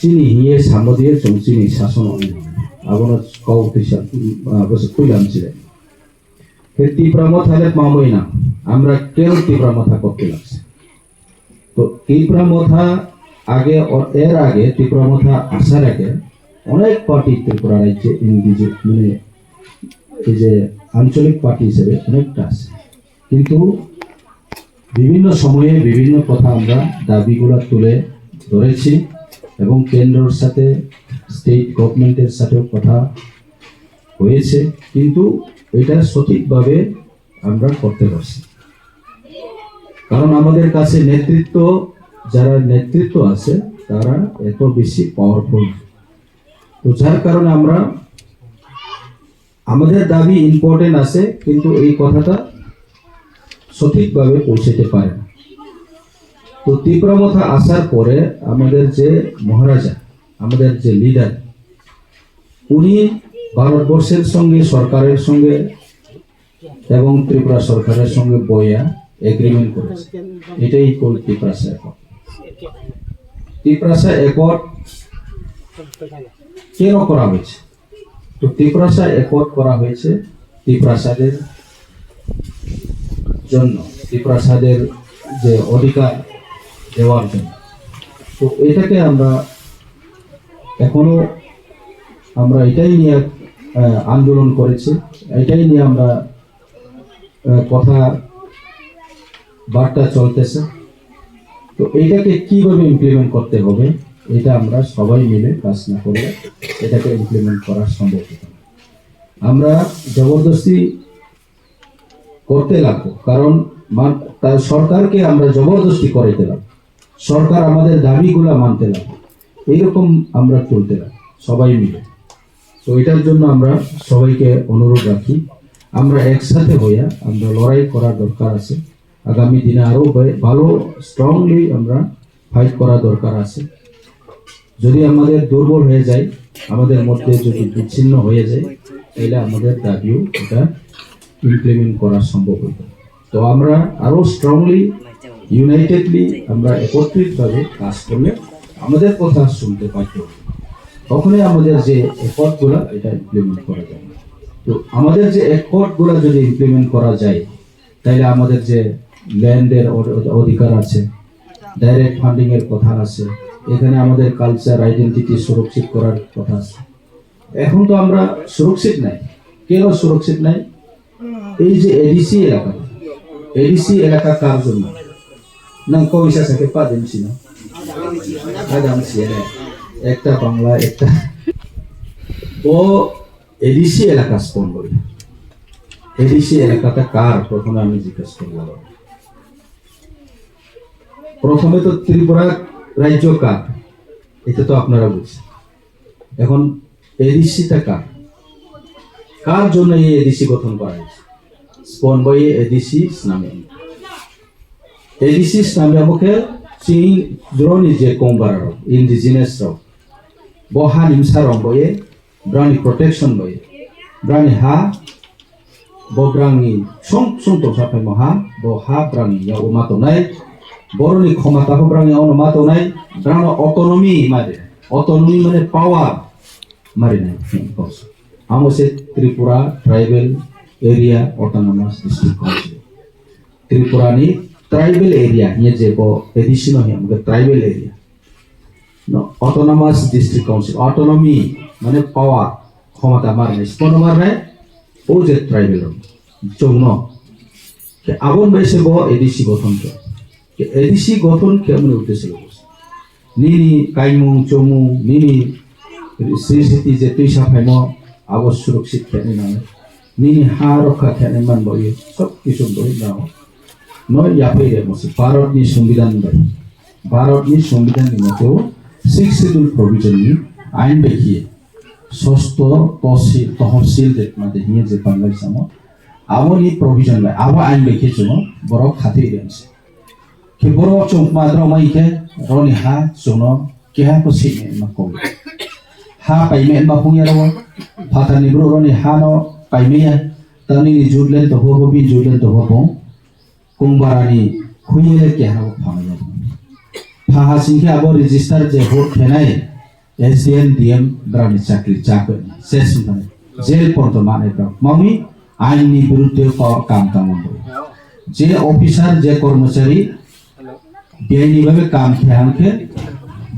Sini hiye samodiye trong sini sason on abono kau tisa bos kuilam sile heti pramot halet mamoina আমরা কেন তীব্রমথা করতে লাগছে তো তীব্রমথা আগে এর আগে তীব্রমথা আসার আগে অনেক পার্টি ত্রিপুরা রাজ্যে ইন্ডিজে মানে এই যে আঞ্চলিক পার্টি হিসেবে অনেকটা আছে কিন্তু বিভিন্ন সময়ে বিভিন্ন কথা আমরা দাবিগুলো তুলে ধরেছি এবং কেন্দ্রের সাথে স্টেট গভর্নমেন্টের সাথেও কথা হয়েছে কিন্তু এটা সঠিকভাবে আমরা করতে পারছি কারণ আমাদের কাছে নেতৃত্ব যারা নেতৃত্ব আছে তারা এত বেশি পাওয়ারফুল তো যার কারণে আমরা আমাদের দাবি ইম্পর্টেন্ট আছে কিন্তু এই কথাটা সঠিকভাবে পৌঁছাতে পারে না তো তীব্রমথা আসার পরে আমাদের যে মহারাজা আমাদের যে লিডার উনি ভারতবর্ষের সঙ্গে সরকারের সঙ্গে এবং ত্রিপুরা সরকারের সঙ্গে বইয়া এগ্রিমেন্ট করেছে এটাই কোল ত্রিপ্রাসা অ্যাকর্ড ত্রিপ্রাসা অ্যাকর্ড কেন করা হয়েছে তো ত্রিপ্রাসা অ্যাকর্ড করা হয়েছে ত্রিপ্রাসাদের জন্য ত্রিপ্রাসাদের যে অধিকার দেওয়ার জন্য তো এটাকে আমরা এখনো আমরা এটাই নিয়ে আন্দোলন করেছি এটাই নিয়ে আমরা কথা বার্তা চলতেছে তো এইটাকে কিভাবে ইমপ্লিমেন্ট করতে হবে এটা আমরা সবাই মিলে কাজ না করলে এটাকে ইমপ্লিমেন্ট করা সম্ভব হবে আমরা জবরদস্তি করতে লাগবো কারণ তার সরকারকে আমরা জবরদস্তি করাইতে লাগবো সরকার আমাদের দাবিগুলা মানতে লাগবে এইরকম আমরা চলতে লাগবো সবাই মিলে তো এটার জন্য আমরা সবাইকে অনুরোধ রাখি আমরা একসাথে হইয়া আমরা লড়াই করার দরকার আছে আগামী দিনে আরো ভালো স্ট্রংলি আমরা ফাইট করা দরকার আছে যদি আমাদের দুর্বল হয়ে যায় আমাদের মধ্যে যদি বিচ্ছিন্ন হয়ে যায় তাহলে আমাদের দাবিও এটা ইমপ্লিমেন্ট করা সম্ভব হইবে তো আমরা আরো স্ট্রংলি ইউনাইটেডলি আমরা একত্রিতভাবে কাজ করলে আমাদের কথা শুনতে পাইতে হবে তখনই আমাদের যে এফোর্টগুলো এটা ইমপ্লিমেন্ট করা যাবে তো আমাদের যে এফোর্টগুলো যদি ইমপ্লিমেন্ট করা যায় তাহলে আমাদের যে ল্যান্ডের অধিকার আছে ডাইরেক্ট ফান্ডিং এর কথা আছে এখানে আমাদের কালচার আইডেন্টিটি সুরক্ষিত করার কথা আছে এখন তো আমরা সুরক্ষিত নাই কেন সুরক্ষিত নাই এই যে এডিসি এলাকা কার জন্য না কবিসা থেকে পা দিনছি না আদামছি একটা বাংলা একটা ও এডিসি এলাকা স্পন করি এডিসি এলাকাটা কার প্রথমে আমি জিজ্ঞেস করলাম প্রথমে তো ত্রিপুরা রাজ্য কার এটা তো আপনারা বুঝছেন এখন এডিসিটা কার জন্য এই এডিসি গঠন করা হয়েছে স্পন বই এডিসি নামে এডিসি নামে আমাকে চীন দ্রোণী যে কোম্পার ইন্ডিজিনাস রাও বহা নিমসা রং বয়ে ব্রানি প্রোটেকশন বয়ে ব্রানি হা বব্রাংনি সং তো সাফাই মহা বহা ব্রানি ইয়া উমাতনাই বরনি ক্ষমতা ব্রানি অনুমাতনাই ব্রানো অটোনমি মানে পাওয়ার মারি নাই আমসে Tripura tribal area autonomous district council त्रिपुरानी ट्राइबल एरिया ये जे बो एडिशन है हमके ट्राइबल एरिया नो ऑटोनॉमस डिस्ट्रिक्ट काउंसिल ऑटोनॉमी माने पावर क्षमता मारने स्पन मारने ओ जे ट्राइबल जोनो के आगोन बैसे बो एडिसी गठन के एडिसी गठन के हमने उद्देश्य लोगोस निनी काइमु चोमु निनी सिटी जे तुइसा फाइमो आगो सुरक्षित खेने नामे নিনি হা রক্ষা খেলে মান বই সব কিছু বই নাও নয় ইয়াপে মসে ভারতনি সংবিধান মতেও 6 শিডিউল প্রভিশন নি আইন দেখিয়ে ষষ্ঠ তহসিল মানে নিয়ে যে বাংলা সামো আবনি প্রভিশন লাই আবা আইন দেখিয়ে জন্য বড় খাতি দেনছে কে বড় চোখ মাত্র মাইকে রনি হা জন্য কে হা পসি মা কই হা পাইমে মা পুনিয়া রো ফাতানি ব্রো রনি হা নো পাইমেয়া তানি জুডলেন তো হবি জুডলেন তো হবো কুমবারানি খুইলে কে হাও भाहा सिंह अब रेजिस्टार जे भोट खेनाय एसडीएम डीएम ब्रानि चाकरी चाकरी शेष माने जेल पर्यन्त माने मावि आइननि बिरुद्धे काम तामो जे अफिसार जे कर्मचारी बेनि भाबे काम खेहांखे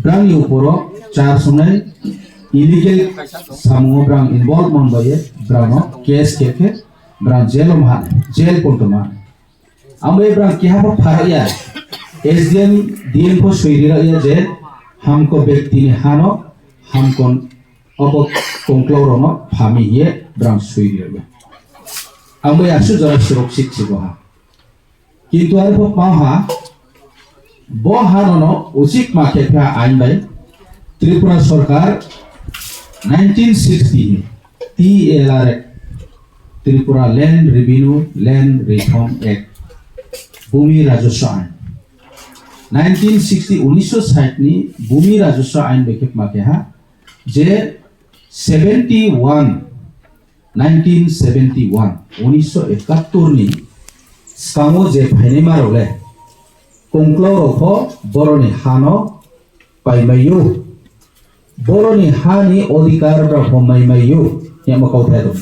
ब्रांनि उपरो 4 समय इलीगल सामु ब्रां इनवॉल्वमेंट बाये ब्रानो केस केके ब्रां जेल पर्यन्त माने आमरे ब्रां केहाबो फारिया एसडीएम डीएम को सैरिया जे हमको व्यक्ति ने हानो हमको अब कंक्लोरोनो फामी ये ब्रां सैरिया आमरे आसु जरा सुरक्षित छिबहा किंतु आरो पाहा बो हानो उचित माखेफा आइन बाय त्रिपुरा सरकार 1960 TLR Tripura land revenue land reform act भूमि राजस्व आइन 1960 नि भूमि राजस्व आइन बेखेप माखेहा जे 1971 नि सामो जे फाइने मारोले कंक्लोरखो बरनि हानो पाइमायो बरनि हानि अधिकार र हमाइमायो यामा कौथा दं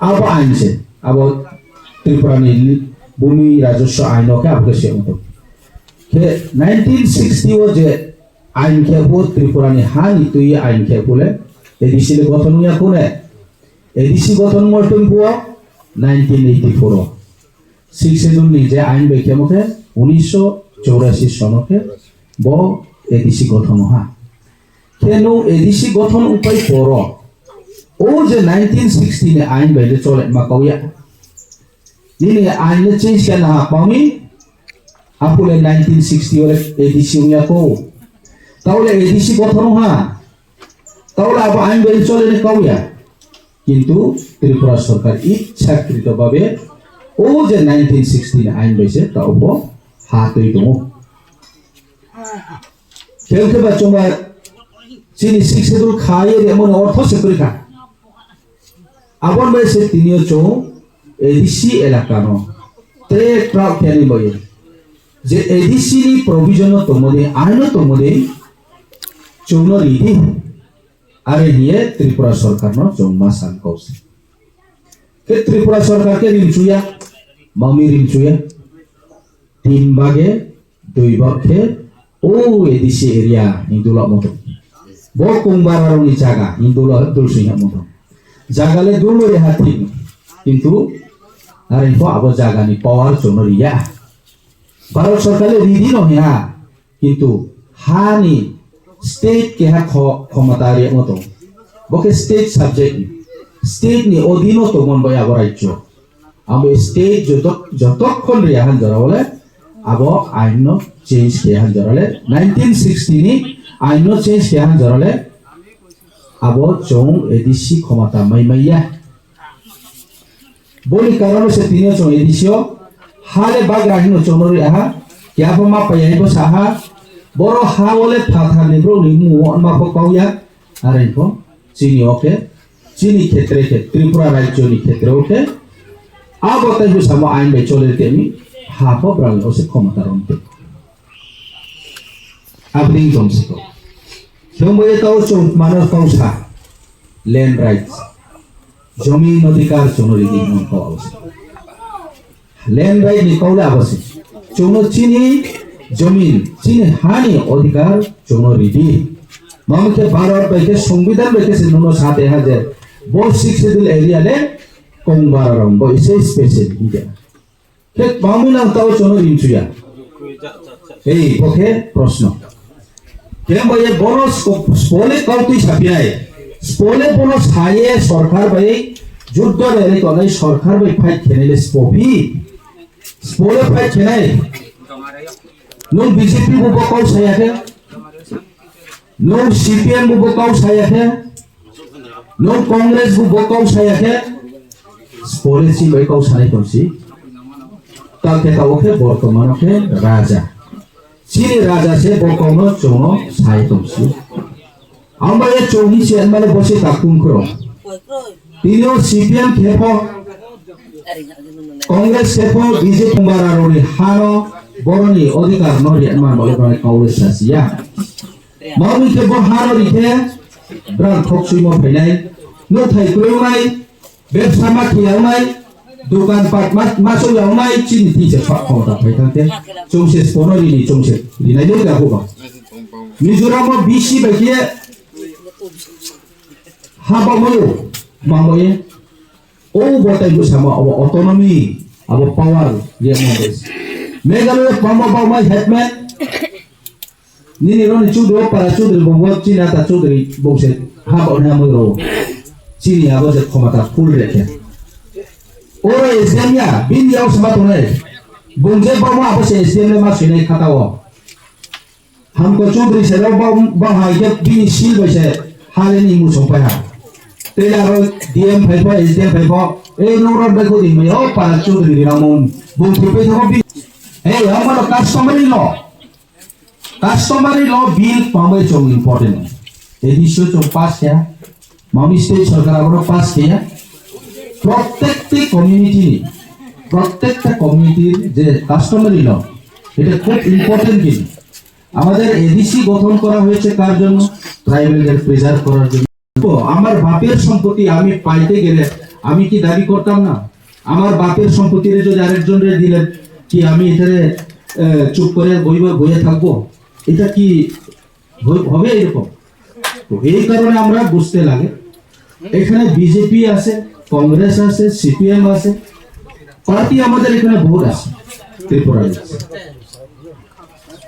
अब आइन से अब त्रिपुरानि भूमि राजस्व आइनो के अब से उतो के 1960 वो जे आइन के वो त्रिपुरानि हानि तो ये आइन के बोले एडीसी ले गठन या कोने एडीसी गठन मर्तन बुआ 1984 शिक्षेदुल नि जे आइन बेखे मथे 1984 सनके बो एडीसी गठन हा केनु एडीसी गठन उपाय परो ओ जे 1960 ने आइन बेले चले माकौया दिने आइन चेंज करना हा पामी आपुले 1960 वाले एडीसी उया को ताउले एडीसी गठन हा ताउले अब आइन बेले चले ने कौया किंतु त्रिपुरा सरकार इच्छाकृत भावे ओ जे 1960 आइन बेसे ताउबो हातै दङ केलके बाचोमा चिनि शिक्षेदुल खाये एमन अर्थ सेकुरिखा आबन बेसे तिनियो चौ एडीसी एलाकानो ते ट्राक केनि बये जे एडीसी नि प्रोविजन तमदे आइनो तमदे चौनो रिदि आरे हिए त्रिपुरा सरकार न जंमा सानकौस के त्रिपुरा सरकार के रिमचुया मामी रिमचुया 3 भागे 2 भागे ओ एडीसी एरिया हिंदुला मतो बो कुंबारारनि जागा हिंदुला दुलसिहा मतो जागाले दुलो रे हाथि किंतु आरे को अब जागानि पावर चौनो रिया भारत सरकारले रिदि नहिया किंतु हानि स्टेट के हा क्षमतारि मतो बके स्टेट सब्जेक्ट स्टेट नि अधीनो तो मन बय अब राज्य अब स्टेट जतक्षण रे हान जरावले अब आइन चेंज के हान जराले 1960 नि आइन चेंज के हान जराले अब चौ एडीसी क्षमता मैमैया बोली कारण से तीन चौ एडीसीओ हाले बाग राहिनो चौनो रे हा क्या मा पयाइबो साहा बरो हा बोले फाथा निब्रो निमु अनमा पकाउया आरे को चीनी ओके चीनी क्षेत्र के त्रिपुरा राज्य नि क्षेत्र ओके अब तय सम आइन में चले तेमी हाफो ब्रांग ओसे क्षमता रंते आपनी जमसिको जमबे तो चौ मानव कौसा लैंड राइट्स जमीन अधिकार चौनो रि दिन को आवश्यक लैंड राइट नि कौला आवश्यक चौनो चीनी जमीन चीनी हानि अधिकार चौनो रिदि मामके भारत बैके संविधान बैके से नुनो साथे हाजे बो शिक्षेदुल एरिया ले कंबारम बो इसे स्पेशल हिया के मामुना ताव चौनो रिमचुया ए ओके प्रश्न के बये बोनस को स्पोले कौती छापियाय स्पोले बोनस हाये सरकार भाई युद्ध रे कोनै सरकार भाई फाइट खेनेले स्पोपी स्पोले फाइट खेनाय नो बीजेपी को बकाउ सायाखे नो सीपीएम को बकाउ सायाखे नो कांग्रेस को बकाउ सायाखे पॉलिसी बकाउ साय कोसी ताके तावखे वर्तमानके राजा चिनी राजा से बकाउनो चौनो साय कोसी आमबाय चौनी से माने बसे ताकुम करो तिनो सीपीएम खेपो कांग्रेस खेपो बीजेपी कुमारारोनि हानो boroni odikar nori man bole bole kaule sasia mawi ke bo harori ke bran khoksui mo phainai no thai kremai ব্যবসা মা khiaunai dukan pat maso yaunai chin thi se pha khota phai thangte chungse ponori ni chungse dinai le ga ba mizoram mo bisi bakie haba mo mamoye o botai bu sama autonomy abo power ye mo des meghalaya pamo mai hetman nini ron chudo para chudo bongo china ta chudri bose haba na mo ro chini abo je khomata full rekhe ore esenia bin yau sama tonai bonje pamo abo se esenia ma sine khatawo हमको चौधरी से रो बाहाई के bin sil base haleni mu sompaya tela ro dm phaipo sdm phaipo e no ro be ko di me o para chudri ramon bon thupe thako bi e amaro customary law bill pamai chong important edisho chong pass ya mami state sarkar abro pass kiya প্রত্যেকটি কমিউনিটির যে customary ল এটা খুব important কিন্তু আমাদের ADC গঠন করা হয়েছে কার জন্য ট্রাইবেলদের প্রিজার্ভ করার জন্য তো আমার বাপের সম্পত্তি আমি পাইতে গেলে আমি কি দাবি করতাম না আমার বাপের সম্পত্তিরে যদি আরেকজনের দিলেন কি আমি এখানে চুপ করে বইয়ে থাকবো এটা কি হবে এরকম তো এই কারণে আমরা বুঝতে লাগে এখানে বিজেপি আছে কংগ্রেস আছে সিপিএম আছে পার্টি আমাদের এখানে ভোট আছে ত্রিপুরায়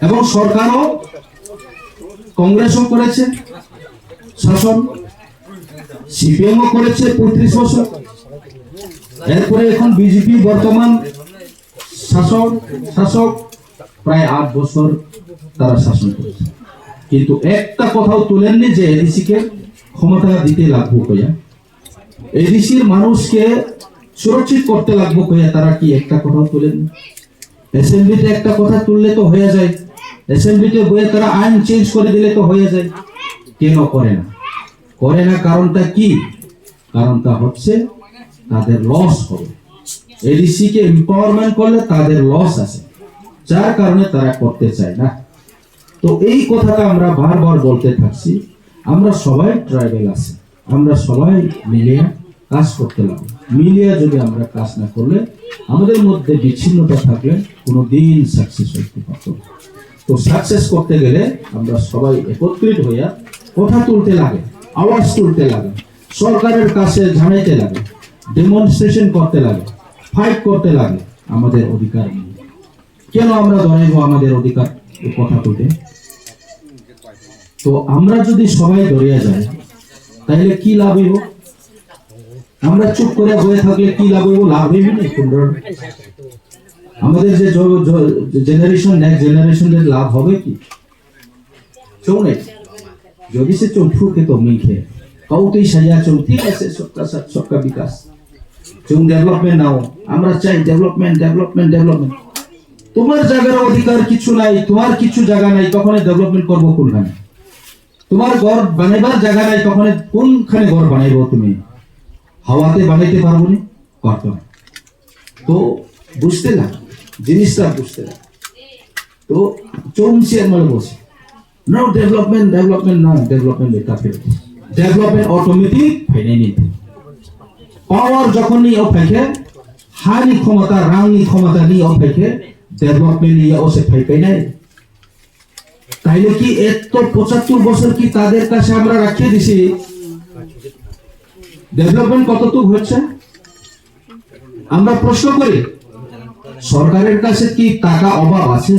এবং সরকারও কংগ্রেসও করেছে শাসন সিপিএমও করেছে 35 বছর এরপরে এখন বিজেপি বর্তমান শাসক প্রায় 8 বছর তারা শাসন করেছে কিন্তু একটা কথাও তুলেননি যে এডিসি কে ক্ষমতা দিতে লাগবে কইয়া এডিসির মানুষকে সুরক্ষিত করতে লাগবে কইয়া তারা কি একটা কথাও তুলেননি অ্যাসেম্বলিতে একটা কথা তুললে তো হয়ে যায় অ্যাসেম্বলিতে বইয়ে তারা আইন চেঞ্জ করে দিলে তো হয়ে যায় কেন করে না কারণটা কি কারণটা হচ্ছে তাদের লস হবে এডিসি কে এম্পাওয়ারমেন্ট করলে তাদের লস আছে যার কারণে তারা করতে চায় না তো এই কথাটা আমরা বারবার বলতে থাকছি আমরা সবাই ট্রাইবেল আছি আমরা সবাই মিলে কাজ করতে লাগবে মিলিয়ে যদি আমরা কাজ না করলে আমাদের মধ্যে বিচ্ছিন্নতা থাকলে কোনোদিন সাকসেস হতে পারত তো সাকসেস করতে গেলে আমরা সবাই একত্রিত হইয়া কথা তুলতে লাগে আওয়াজ তুলতে লাগে সরকারের কাছে জানাইতে লাগে ডেমনস্ট্রেশন করতে লাগে ফাইট করতে লাগে আমাদের অধিকার নিয়ে কেন আমরা ধরাইবো আমাদের অধিকার কথা তুলতে তো আমরা যদি সবাই ধরিয়া যাই তাহলে কি লাভ হইব আমরা চুপ করে বসে থাকলে কি লাভ হইব লাভ হইবে না আমাদের যে জেনারেশন নেক্সট জেনারেশনের লাভ হবে কি চৌনে যদি সে চৌফু কে তো মিখে কাউতেই সাজা চৌ ঠিক আছে সবকা বিকাশ চৌ ডেভেলপমেন্ট নাও আমরা চাই ডেভেলপমেন্ট তোমার জায়গার অধিকার কিছু নাই তোমার কিছু জায়গা নাই তখন ডেভেলপমেন্ট করবো কোনখানে তোমার ঘর বানাইবার জায়গা নাই তখন কোনখানে ঘর বানাইবো তুমি হাওয়াতে বানাইতে পারবো না পারতো না তো বুঝতে লাগে জিনিসটা বুঝতে লাগে তো চৌমসি আমার বসে নো ডেভেলপমেন্ট এটা ফেলে ডেভেলপমেন্ট অটোমেটিক ফাইনাই নিতে পাওয়ার যখন নিয়ে অপেক্ষে হানি ক্ষমতা রাঙি ক্ষমতা নিয়ে অপেক্ষে ডেভেলপমেন্ট নিয়ে ওসে ফাইপাই নাই তাইলে কি এত 75 বছর কি তাদের কাছে আমরা রাখিয়ে দিছি ডেভেলপমেন্ট কতটুকু হচ্ছে আমরা প্রশ্ন করি সরকারের কাছে কি টাকা অভাব আছে